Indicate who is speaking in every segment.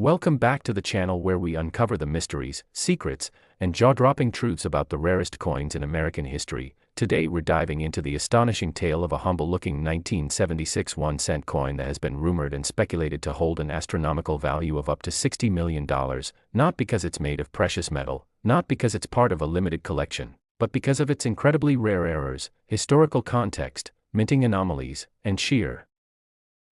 Speaker 1: Welcome back to the channel where we uncover the mysteries, secrets, and jaw-dropping truths about the rarest coins in American history. Today we're diving into the astonishing tale of a humble-looking 1976 1-cent coin that has been rumored and speculated to hold an astronomical value of up to $60 million, not because it's made of precious metal, not because it's part of a limited collection, but because of its incredibly rare errors, historical context, minting anomalies, and sheer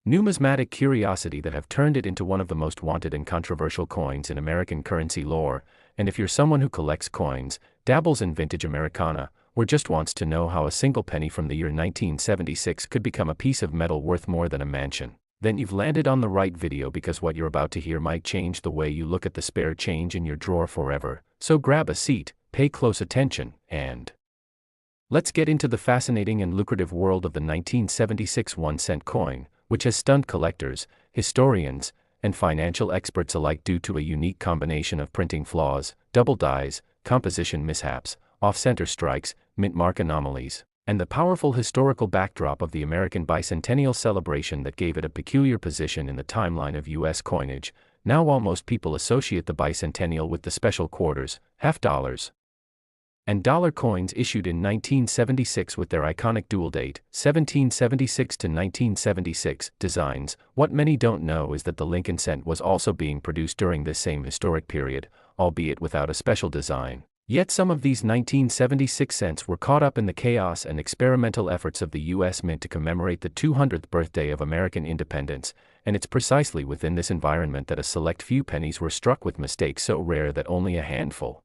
Speaker 1: numismatic curiosity that have turned it into one of the most wanted and controversial coins in American currency lore. And if you're someone who collects coins, dabbles in vintage Americana, or just wants to know how a single penny from the year 1976 could become a piece of metal worth more than a mansion, then you've landed on the right video, because what you're about to hear might change the way you look at the spare change in your drawer forever. So grab a seat, pay close attention, and let's get into the fascinating and lucrative world of the 1976 1-cent coin, which has stunned collectors, historians, and financial experts alike due to a unique combination of printing flaws, double dies, composition mishaps, off-center strikes, mint mark anomalies, and the powerful historical backdrop of the American bicentennial celebration that gave it a peculiar position in the timeline of U.S. coinage. Now, while most people associate the bicentennial with the special quarters, half dollars, and dollar coins issued in 1976 with their iconic dual date, 1776 to 1976, designs, what many don't know is that the Lincoln cent was also being produced during this same historic period, albeit without a special design. Yet some of these 1976 cents were caught up in the chaos and experimental efforts of the U.S. Mint to commemorate the 200th birthday of American independence, and it's precisely within this environment that a select few pennies were struck with mistakes so rare that only a handful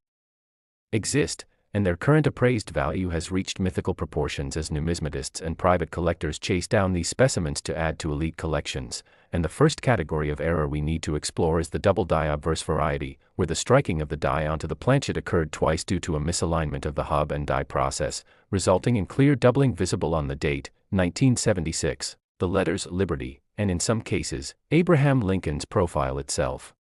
Speaker 1: exist, and their current appraised value has reached mythical proportions as numismatists and private collectors chase down these specimens to add to elite collections. And the first category of error we need to explore is the double die obverse variety, where the striking of the die onto the planchet occurred twice due to a misalignment of the hub and die process, resulting in clear doubling visible on the date, 1976, the letters Liberty, and in some cases, Abraham Lincoln's profile itself.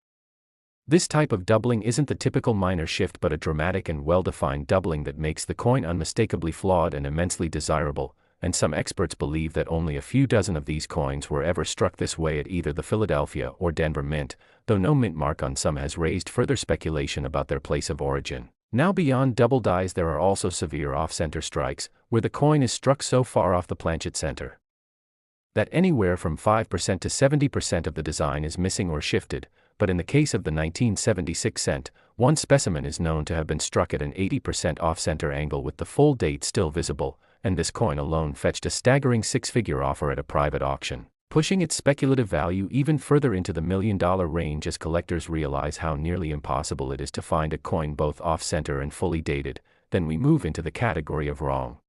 Speaker 1: This type of doubling isn't the typical minor shift, but a dramatic and well-defined doubling that makes the coin unmistakably flawed and immensely desirable, and some experts believe that only a few dozen of these coins were ever struck this way at either the Philadelphia or Denver Mint, though no mint mark on some has raised further speculation about their place of origin. Now, beyond double dies, there are also severe off-center strikes, where the coin is struck so far off the planchet center that anywhere from 5% to 70% of the design is missing or shifted. But in the case of the 1976 cent, one specimen is known to have been struck at an 80% off-center angle with the full date still visible, and this coin alone fetched a staggering six-figure offer at a private auction, pushing its speculative value even further into the million-dollar range as collectors realize how nearly impossible it is to find a coin both off-center and fully dated. Then we move into the category of wrong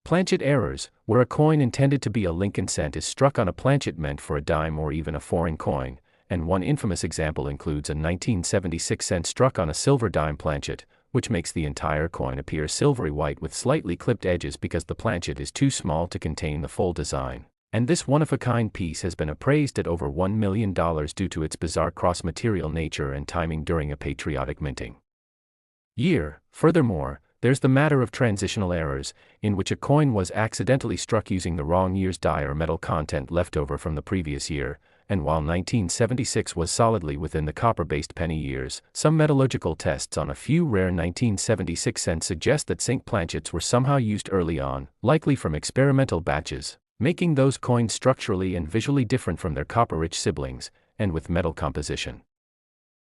Speaker 1: planchet errors, where a coin intended to be a Lincoln cent is struck on a planchet meant for a dime or even a foreign coin. And one infamous example includes a 1976 cent struck on a silver dime planchet, which makes the entire coin appear silvery white with slightly clipped edges because the planchet is too small to contain the full design. And this one-of-a-kind piece has been appraised at over $1 million due to its bizarre cross-material nature and timing during a patriotic minting year. Furthermore, there's the matter of transitional errors, in which a coin was accidentally struck using the wrong year's die or metal content left over from the previous year. And while 1976 was solidly within the copper-based penny years, some metallurgical tests on a few rare 1976 cents suggest that zinc planchets were somehow used early on, likely from experimental batches, making those coins structurally and visually different from their copper-rich siblings, and with metal composition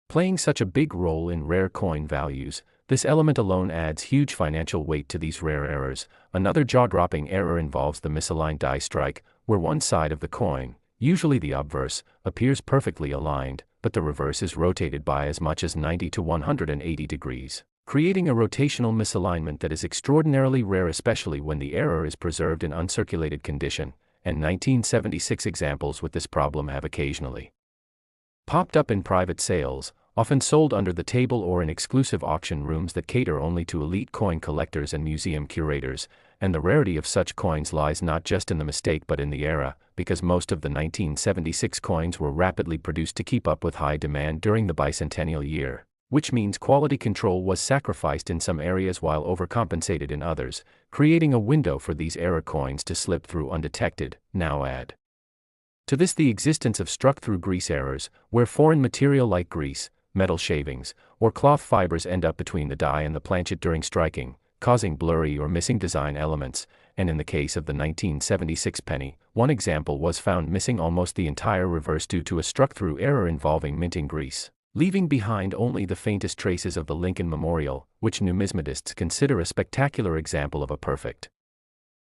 Speaker 1: playing such a big role in rare coin values, this element alone adds huge financial weight to these rare errors. Another jaw-dropping error involves the misaligned die strike, where one side of the coin, usually the obverse, appears perfectly aligned, but the reverse is rotated by as much as 90 to 180 degrees, creating a rotational misalignment that is extraordinarily rare, especially when the error is preserved in uncirculated condition, and 1976 examples with this problem have occasionally popped up in private sales, often sold under the table or in exclusive auction rooms that cater only to elite coin collectors and museum curators. And the rarity of such coins lies not just in the mistake but in the era, because most of the 1976 coins were rapidly produced to keep up with high demand during the bicentennial year, which means quality control was sacrificed in some areas while overcompensated in others, creating a window for these error coins to slip through undetected. Now add To this, the existence of struck-through grease errors, where foreign material like grease, metal shavings, or cloth fibers end up between the die and the planchet during striking, causing blurry or missing design elements, and in the case of the 1976 penny, one example was found missing almost the entire reverse due to a struck-through error involving minting grease, leaving behind only the faintest traces of the Lincoln Memorial, which numismatists consider a spectacular example of a perfect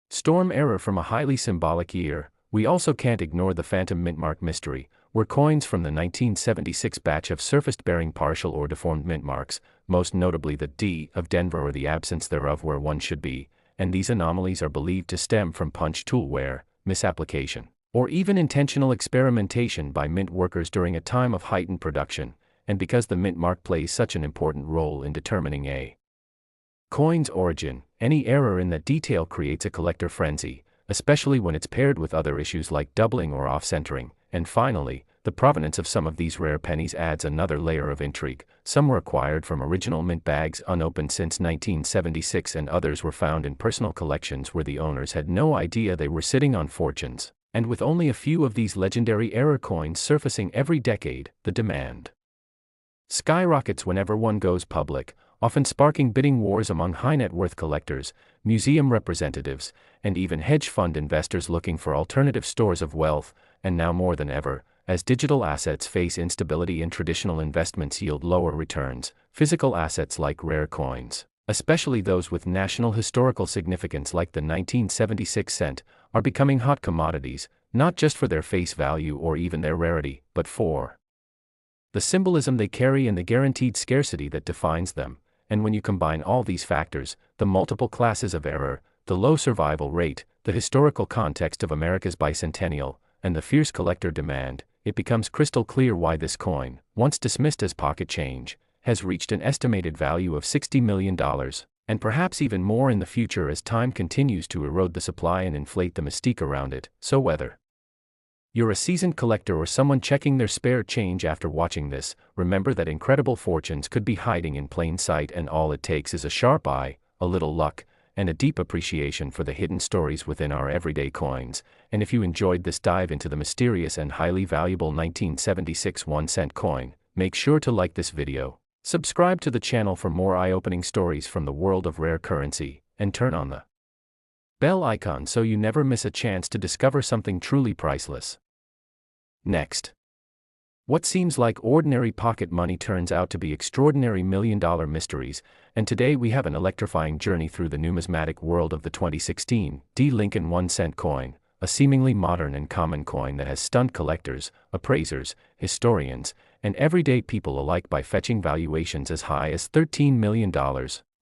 Speaker 1: storm error from a highly symbolic year. We also can't ignore the phantom mintmark mystery, where coins from the 1976 batch have surfaced bearing partial or deformed mint marks, most notably the D of Denver or the absence thereof where one should be, and these anomalies are believed to stem from punch tool wear, misapplication, or even intentional experimentation by mint workers during a time of heightened production, and because the mint mark plays such an important role in determining a coin's origin, any error in that detail creates a collector frenzy, especially when it's paired with other issues like doubling or off-centering. And finally, the provenance of some of these rare pennies adds another layer of intrigue. Some were acquired from original mint bags unopened since 1976, and others were found in personal collections where the owners had no idea they were sitting on fortunes. And with only a few of these legendary error coins surfacing every decade, the demand skyrockets whenever one goes public, often sparking bidding wars among high-net-worth collectors, museum representatives, and even hedge fund investors looking for alternative stores of wealth. And now more than ever, as digital assets face instability and traditional investments yield lower returns, physical assets like rare coins, especially those with national historical significance like the 1976 cent, are becoming hot commodities, not just for their face value or even their rarity, but for the symbolism they carry and the guaranteed scarcity that defines them. And when you combine all these factors, the multiple classes of error, the low survival rate, the historical context of America's bicentennial, and the fierce collector demand, it becomes crystal clear why this coin, once dismissed as pocket change, has reached an estimated value of $60 million, and perhaps even more in the future as time continues to erode the supply and inflate the mystique around it. So whether you're a seasoned collector or someone checking their spare change after watching this, remember that incredible fortunes could be hiding in plain sight, and all it takes is a sharp eye, a little luck, and a deep appreciation for the hidden stories within our everyday coins. And if you enjoyed this dive into the mysterious and highly valuable 1976 1-cent coin, make sure to like this video, subscribe to the channel for more eye-opening stories from the world of rare currency, and turn on the bell icon so you never miss a chance to discover something truly priceless. Next, what seems like ordinary pocket money turns out to be extraordinary million-dollar mysteries, and today we have an electrifying journey through the numismatic world of the 2016 D. Lincoln 1-cent coin, a seemingly modern and common coin that has stunned collectors, appraisers, historians, and everyday people alike by fetching valuations as high as $13 million.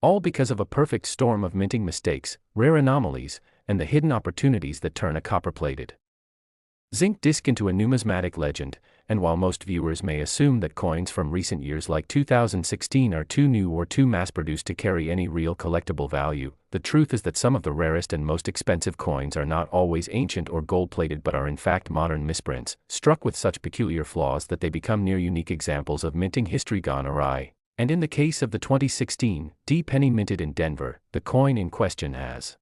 Speaker 1: All because of a perfect storm of minting mistakes, rare anomalies, and the hidden opportunities that turn a copper-plated zinc disc into a numismatic legend. And while most viewers may assume that coins from recent years like 2016 are too new or too mass-produced to carry any real collectible value, the truth is that some of the rarest and most expensive coins are not always ancient or gold-plated but are in fact modern misprints, struck with such peculiar flaws that they become near-unique examples of minting history gone awry. And in the case of the 2016 D penny minted in Denver, the coin in question has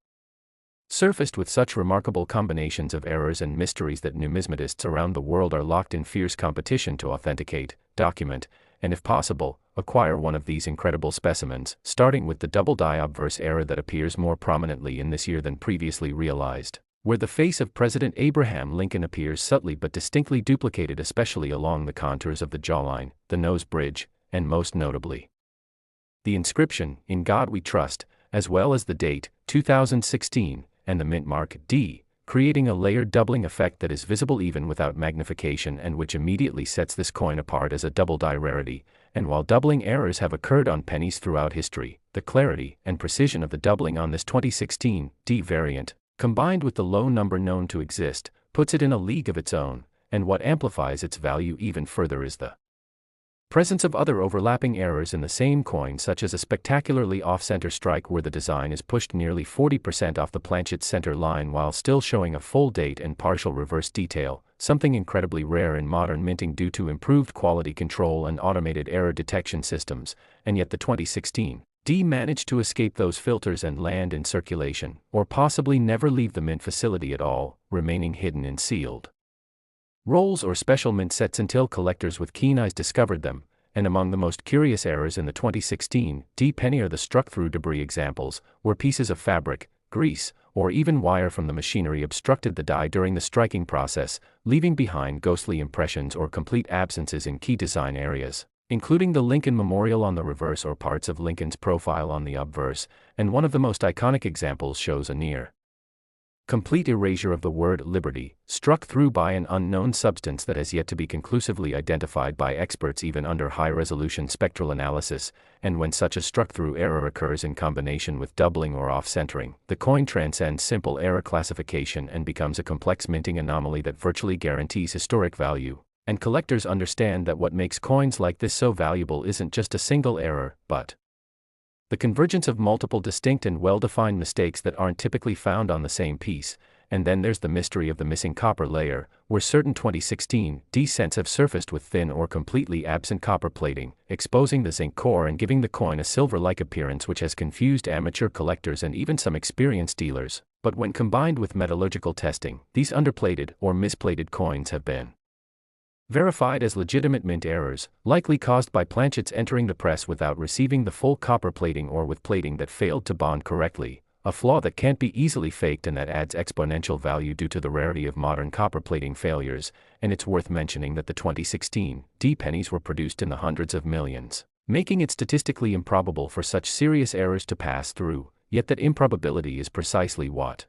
Speaker 1: surfaced with such remarkable combinations of errors and mysteries that numismatists around the world are locked in fierce competition to authenticate, document, and if possible, acquire one of these incredible specimens, starting with the double die obverse error that appears more prominently in this year than previously realized, where the face of President Abraham Lincoln appears subtly but distinctly duplicated, especially along the contours of the jawline, the nose bridge, and most notably, the inscription, "In God We Trust," as well as the date, 2016, and the mint mark, D, creating a layered doubling effect that is visible even without magnification and which immediately sets this coin apart as a double die rarity. And while doubling errors have occurred on pennies throughout history, the clarity and precision of the doubling on this 2016 D variant, combined with the low number known to exist, puts it in a league of its own, and what amplifies its value even further is the presence of other overlapping errors in the same coin, such as a spectacularly off-center strike where the design is pushed nearly 40% off the planchet's center line while still showing a full date and partial reverse detail, something incredibly rare in modern minting due to improved quality control and automated error detection systems. And yet the 2016 D managed to escape those filters and land in circulation, or possibly never leave the mint facility at all, remaining hidden and sealed rolls or special mint sets until collectors with keen eyes discovered them, and among the most curious errors in the 2016 penny are the struck-through debris examples, where pieces of fabric, grease, or even wire from the machinery obstructed the die during the striking process, leaving behind ghostly impressions or complete absences in key design areas, including the Lincoln Memorial on the reverse or parts of Lincoln's profile on the obverse, and one of the most iconic examples shows a near complete erasure of the word liberty, struck through by an unknown substance that has yet to be conclusively identified by experts even under high-resolution spectral analysis, and when such a struck-through error occurs in combination with doubling or off-centering, the coin transcends simple error classification and becomes a complex minting anomaly that virtually guarantees historic value. And collectors understand that what makes coins like this so valuable isn't just a single error, but the convergence of multiple distinct and well-defined mistakes that aren't typically found on the same piece. And then there's the mystery of the missing copper layer, where certain 2016 cents have surfaced with thin or completely absent copper plating, exposing the zinc core and giving the coin a silver-like appearance which has confused amateur collectors and even some experienced dealers. But when combined with metallurgical testing, these underplated or misplated coins have been verified as legitimate mint errors, likely caused by planchets entering the press without receiving the full copper plating or with plating that failed to bond correctly, a flaw that can't be easily faked and that adds exponential value due to the rarity of modern copper plating failures. And it's worth mentioning that the 2016 pennies were produced in the hundreds of millions, making it statistically improbable for such serious errors to pass through, yet that improbability is precisely what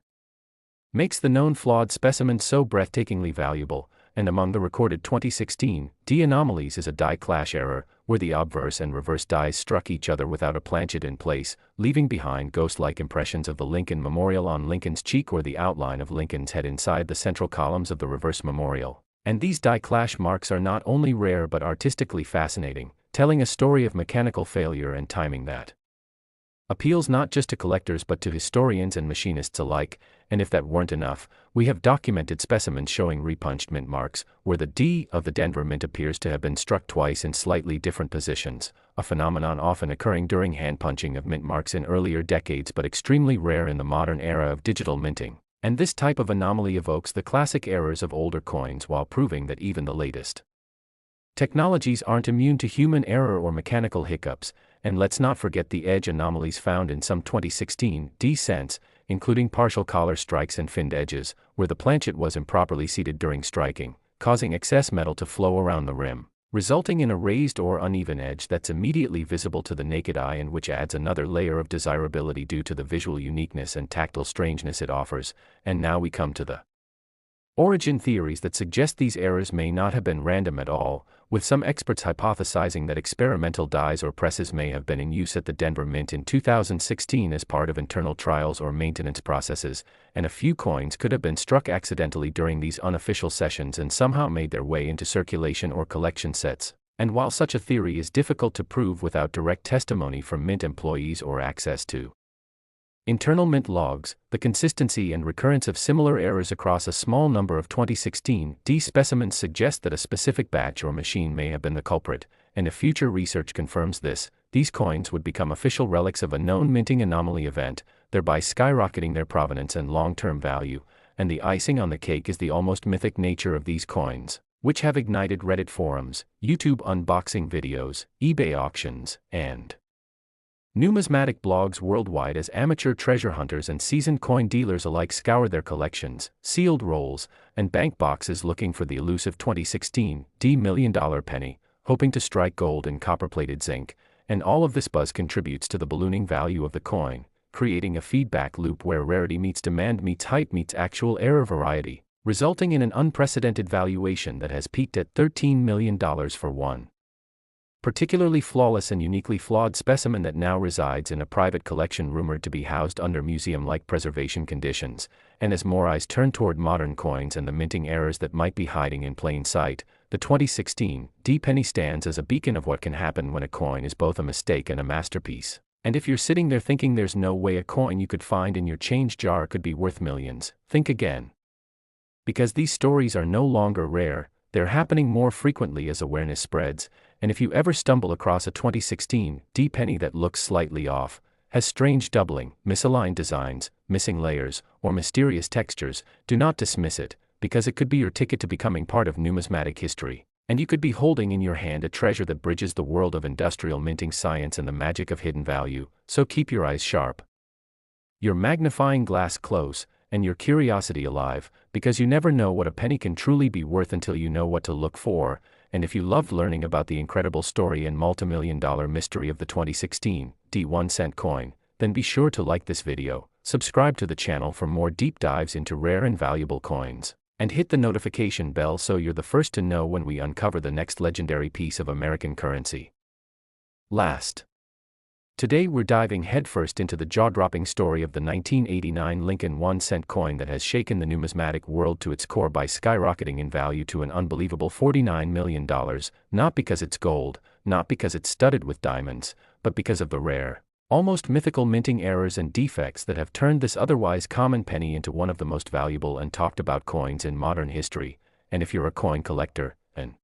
Speaker 1: makes the known flawed specimen so breathtakingly valuable. And among the recorded 2016 anomalies is a die clash error, where the obverse and reverse dies struck each other without a planchet in place, leaving behind ghost-like impressions of the Lincoln Memorial on Lincoln's cheek or the outline of Lincoln's head inside the central columns of the reverse memorial. And these die clash marks are not only rare but artistically fascinating, telling a story of mechanical failure and timing that appeals not just to collectors but to historians and machinists alike. And if that weren't enough, we have documented specimens showing repunched mint marks, where the D of the Denver Mint appears to have been struck twice in slightly different positions, a phenomenon often occurring during hand punching of mint marks in earlier decades but extremely rare in the modern era of digital minting. And this type of anomaly evokes the classic errors of older coins while proving that even the latest technologies aren't immune to human error or mechanical hiccups. And let's not forget the edge anomalies found in some 2016 cents, including partial collar strikes and finned edges, where the planchet was improperly seated during striking, causing excess metal to flow around the rim, resulting in a raised or uneven edge that's immediately visible to the naked eye and which adds another layer of desirability due to the visual uniqueness and tactile strangeness it offers. And now we come to the origin theories that suggest these errors may not have been random at all, with some experts hypothesizing that experimental dies or presses may have been in use at the Denver Mint in 2016 as part of internal trials or maintenance processes, and a few coins could have been struck accidentally during these unofficial sessions and somehow made their way into circulation or collection sets. And while such a theory is difficult to prove without direct testimony from Mint employees or access to internal Mint logs, the consistency and recurrence of similar errors across a small number of 2016 specimens suggest that a specific batch or machine may have been the culprit, and if future research confirms this, these coins would become official relics of a known minting anomaly event, thereby skyrocketing their provenance and long-term value. And the icing on the cake is the almost mythic nature of these coins, which have ignited Reddit forums, YouTube unboxing videos, eBay auctions, and numismatic blogs worldwide as amateur treasure hunters and seasoned coin dealers alike scour their collections, sealed rolls, and bank boxes looking for the elusive 2016 million-dollar penny, hoping to strike gold in copper-plated zinc. And all of this buzz contributes to the ballooning value of the coin, creating a feedback loop where rarity meets demand meets hype meets actual error variety, resulting in an unprecedented valuation that has peaked at $13 million for one particularly flawless and uniquely flawed specimen that now resides in a private collection rumored to be housed under museum-like preservation conditions. And as more eyes turn toward modern coins and the minting errors that might be hiding in plain sight, the 2016 penny stands as a beacon of what can happen when a coin is both a mistake and a masterpiece. And if you're sitting there thinking there's no way a coin you could find in your change jar could be worth millions, think again. Because these stories are no longer rare, they're happening more frequently as awareness spreads. And if you ever stumble across a 2016 penny that looks slightly off, has strange doubling, misaligned designs, missing layers, or mysterious textures, do not dismiss it. because it could be your ticket to becoming part of numismatic history. And you could be holding in your hand a treasure that bridges the world of industrial minting science and the magic of hidden value, so keep your eyes sharp, your magnifying glass close, and your curiosity alive, because you never know what a penny can truly be worth until you know what to look for. And if you loved learning about the incredible story and multi-million-dollar mystery of the 2016 1-cent coin, then be sure to like this video, subscribe to the channel for more deep dives into rare and valuable coins, and hit the notification bell so you're the first to know when we uncover the next legendary piece of American currency. Today we're diving headfirst into the jaw-dropping story of the 1989 Lincoln 1-cent coin that has shaken the numismatic world to its core by skyrocketing in value to an unbelievable $49 million, not because it's gold, not because it's studded with diamonds, but because of the rare, almost mythical minting errors and defects that have turned this otherwise common penny into one of the most valuable and talked about coins in modern history. And if you're a coin collector, an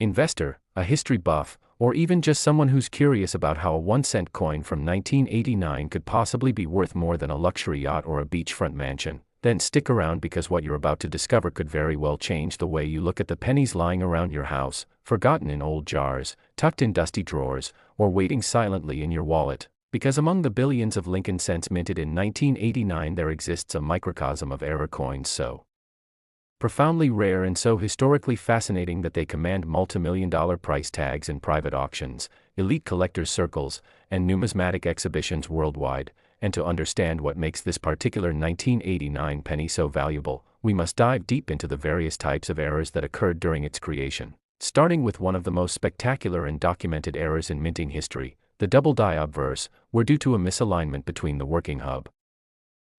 Speaker 1: investor, a history buff, or even just someone who's curious about how a 1-cent coin from 1989 could possibly be worth more than a luxury yacht or a beachfront mansion, then stick around, because what you're about to discover could very well change the way you look at the pennies lying around your house, forgotten in old jars, tucked in dusty drawers, or waiting silently in your wallet. Because among the billions of Lincoln cents minted in 1989 there exists a microcosm of error coins so profoundly rare and so historically fascinating that they command multi-million-dollar price tags in private auctions, elite collectors' circles, and numismatic exhibitions worldwide. And to understand what makes this particular 1989 penny so valuable, we must dive deep into the various types of errors that occurred during its creation. Starting with one of the most spectacular and documented errors in minting history, the double die obverse, were due to a misalignment between the working hub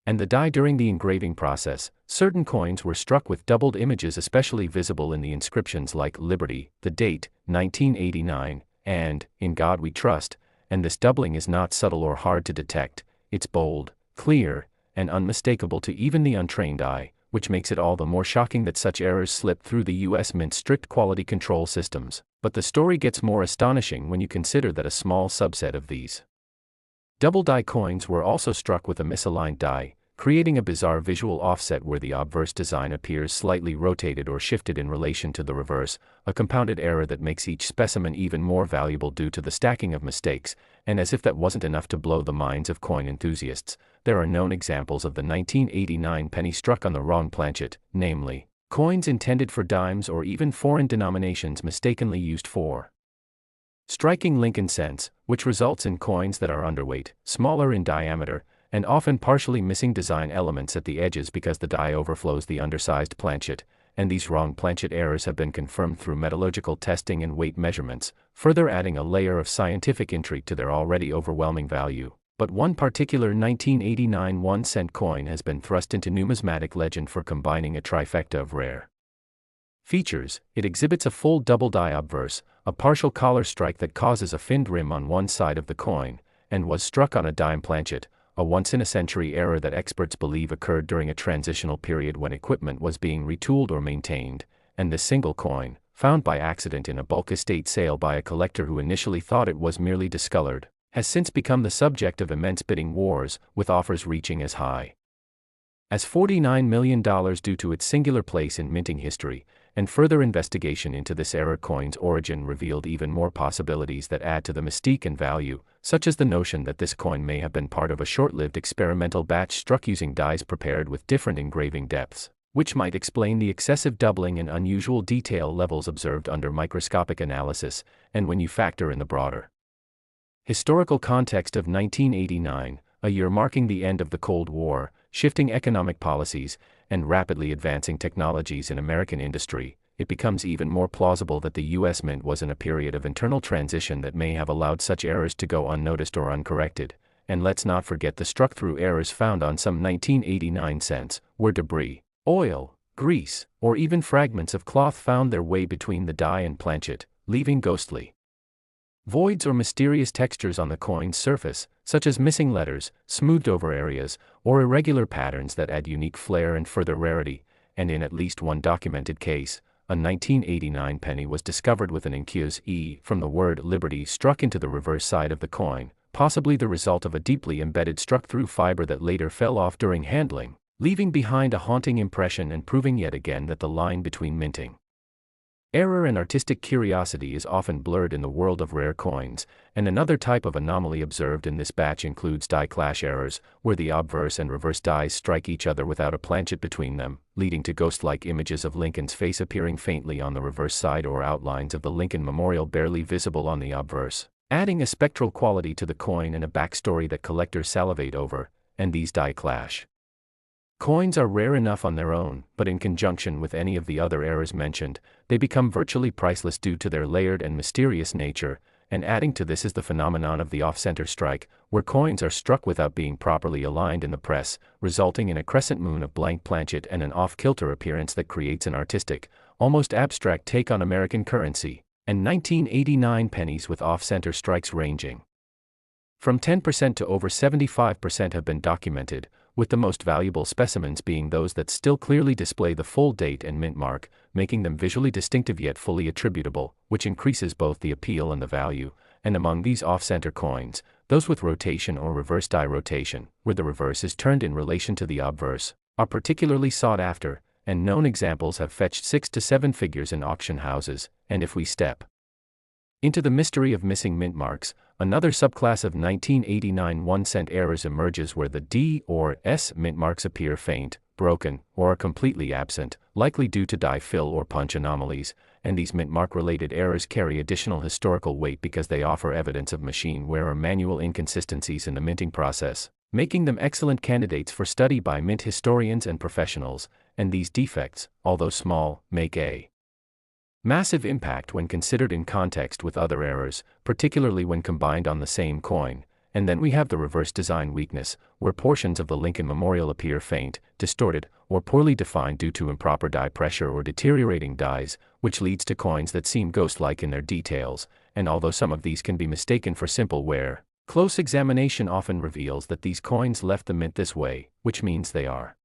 Speaker 1: and the die during the engraving process. Certain coins were struck with doubled images especially visible in the inscriptions like Liberty, the date, 1989, and In God We Trust, and this doubling is not subtle or hard to detect, it's bold, clear, and unmistakable to even the untrained eye, which makes it all the more shocking that such errors slip through the U.S. Mint's strict quality control systems. But the story gets more astonishing when you consider that a small subset of these double die coins were also struck with a misaligned die, creating a bizarre visual offset where the obverse design appears slightly rotated or shifted in relation to the reverse, a compounded error that makes each specimen even more valuable due to the stacking of mistakes. And as if that wasn't enough to blow the minds of coin enthusiasts, there are known examples of the 1989 penny struck on the wrong planchet, namely, coins intended for dimes or even foreign denominations mistakenly used for striking Lincoln cents, which results in coins that are underweight, smaller in diameter, and often partially missing design elements at the edges because the die overflows the undersized planchet. And these wrong planchet errors have been confirmed through metallurgical testing and weight measurements, further adding a layer of scientific intrigue to their already overwhelming value. But one particular 1989 1-cent coin has been thrust into numismatic legend for combining a trifecta of rare features. It exhibits a full double die obverse, a partial collar strike that causes a finned rim on one side of the coin, and was struck on a dime planchet, a once-in-a-century error that experts believe occurred during a transitional period when equipment was being retooled or maintained. And this single coin, found by accident in a bulk estate sale by a collector who initially thought it was merely discolored, has since become the subject of immense bidding wars, with offers reaching as high as $49 million due to its singular place in minting history. And further investigation into this error coin's origin revealed even more possibilities that add to the mystique and value, such as the notion that this coin may have been part of a short-lived experimental batch struck using dies prepared with different engraving depths, which might explain the excessive doubling and unusual detail levels observed under microscopic analysis. And when you factor in the broader historical context of 1989, a year marking the end of the Cold War, shifting economic policies, and rapidly advancing technologies in American industry, it becomes even more plausible that the U.S. Mint was in a period of internal transition that may have allowed such errors to go unnoticed or uncorrected. And let's not forget the struck-through errors found on some 1989 cents, where debris, oil, grease, or even fragments of cloth found their way between the die and planchet, leaving ghostly voids or mysterious textures on the coin's surface, such as missing letters, smoothed-over areas, or irregular patterns that add unique flair and further rarity. And in at least one documented case, a 1989 penny was discovered with an incuse E from the word Liberty struck into the reverse side of the coin, possibly the result of a deeply embedded struck-through fiber that later fell off during handling. leaving behind a haunting impression and proving yet again that the line between minting error and artistic curiosity is often blurred in the world of rare coins, and another type of anomaly observed in this batch includes die clash errors, where the obverse and reverse dies strike each other without a planchet between them, leading to ghost-like images of Lincoln's face appearing faintly on the reverse side or outlines of the Lincoln Memorial barely visible on the obverse, adding a spectral quality to the coin and a backstory that collectors salivate over, and these die clash. Coins are rare enough on their own, but in conjunction with any of the other errors mentioned, they become virtually priceless due to their layered and mysterious nature, and adding to this is the phenomenon of the off-center strike, where coins are struck without being properly aligned in the press, resulting in a crescent moon of blank planchet and an off-kilter appearance that creates an artistic, almost abstract take on American currency, and 1989 pennies with off-center strikes ranging from 10% to over 75% have been documented, with the most valuable specimens being those that still clearly display the full date and mint mark, making them visually distinctive yet fully attributable, which increases both the appeal and the value. And among these off-center coins, those with rotation or reverse die rotation, where the reverse is turned in relation to the obverse, are particularly sought after, and known examples have fetched 6 to 7 figures in auction houses. And if we step into the mystery of missing mint marks, another subclass of 1989 1-cent errors emerges where the D or S mint marks appear faint, broken, or are completely absent, likely due to die fill or punch anomalies, and these mint mark-related errors carry additional historical weight because they offer evidence of machine wear or manual inconsistencies in the minting process, making them excellent candidates for study by mint historians and professionals, and these defects, although small, make a massive impact when considered in context with other errors, particularly when combined on the same coin. And then we have the reverse design weakness, where portions of the Lincoln Memorial appear faint, distorted, or poorly defined due to improper die pressure or deteriorating dies, which leads to coins that seem ghost-like in their details. And although some of these can be mistaken for simple wear, close examination often reveals that these coins left the mint this way, which means they are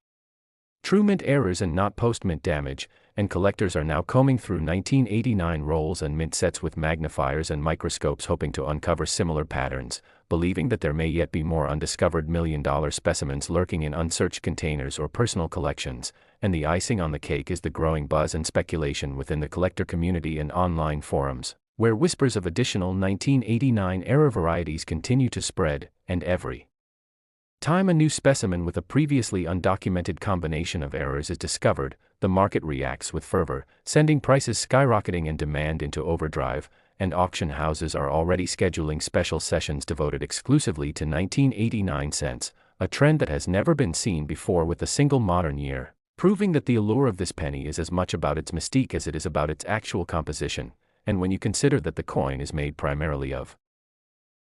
Speaker 1: true mint errors and not post-mint damage, and collectors are now combing through 1989 rolls and mint sets with magnifiers and microscopes hoping to uncover similar patterns, believing that there may yet be more undiscovered million-dollar specimens lurking in unsearched containers or personal collections, and the icing on the cake is the growing buzz and speculation within the collector community and online forums, where whispers of additional 1989 error varieties continue to spread, and every time a new specimen with a previously undocumented combination of errors is discovered, the market reacts with fervor, sending prices skyrocketing and demand into overdrive, and auction houses are already scheduling special sessions devoted exclusively to 1989 cents, a trend that has never been seen before with a single modern year, proving that the allure of this penny is as much about its mystique as it is about its actual composition. And when you consider that the coin is made primarily of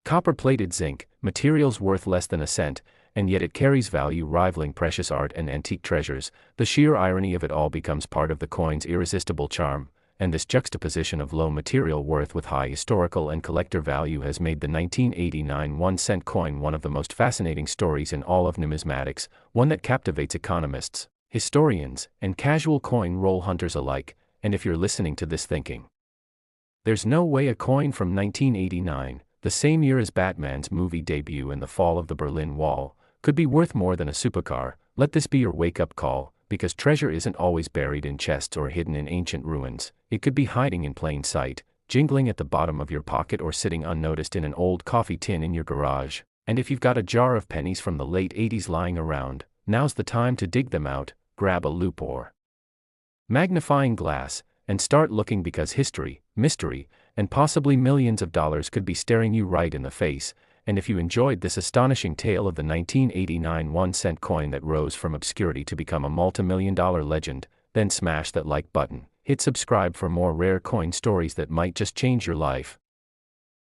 Speaker 1: copper-plated zinc, materials worth less than a cent, and yet it carries value rivaling precious art and antique treasures, the sheer irony of it all becomes part of the coin's irresistible charm, and this juxtaposition of low material worth with high historical and collector value has made the 1989 1-cent coin one of the most fascinating stories in all of numismatics, one that captivates economists, historians, and casual coin roll hunters alike. And if you're listening to this thinking, there's no way a coin from 1989, the same year as Batman's movie debut and the fall of the Berlin Wall, could be worth more than a supercar, let this be your wake-up call, because treasure isn't always buried in chests or hidden in ancient ruins. It could be hiding in plain sight, jingling at the bottom of your pocket or sitting unnoticed in an old coffee tin in your garage. And if you've got a jar of pennies from the late 80s lying around, now's the time to dig them out, grab a loupe or magnifying glass, and start looking, because history, mystery, and possibly millions of dollars could be staring you right in the face. And if you enjoyed this astonishing tale of the 1989 1-cent coin that rose from obscurity to become a multi-million-dollar legend, then smash that like button, hit subscribe for more rare coin stories that might just change your life,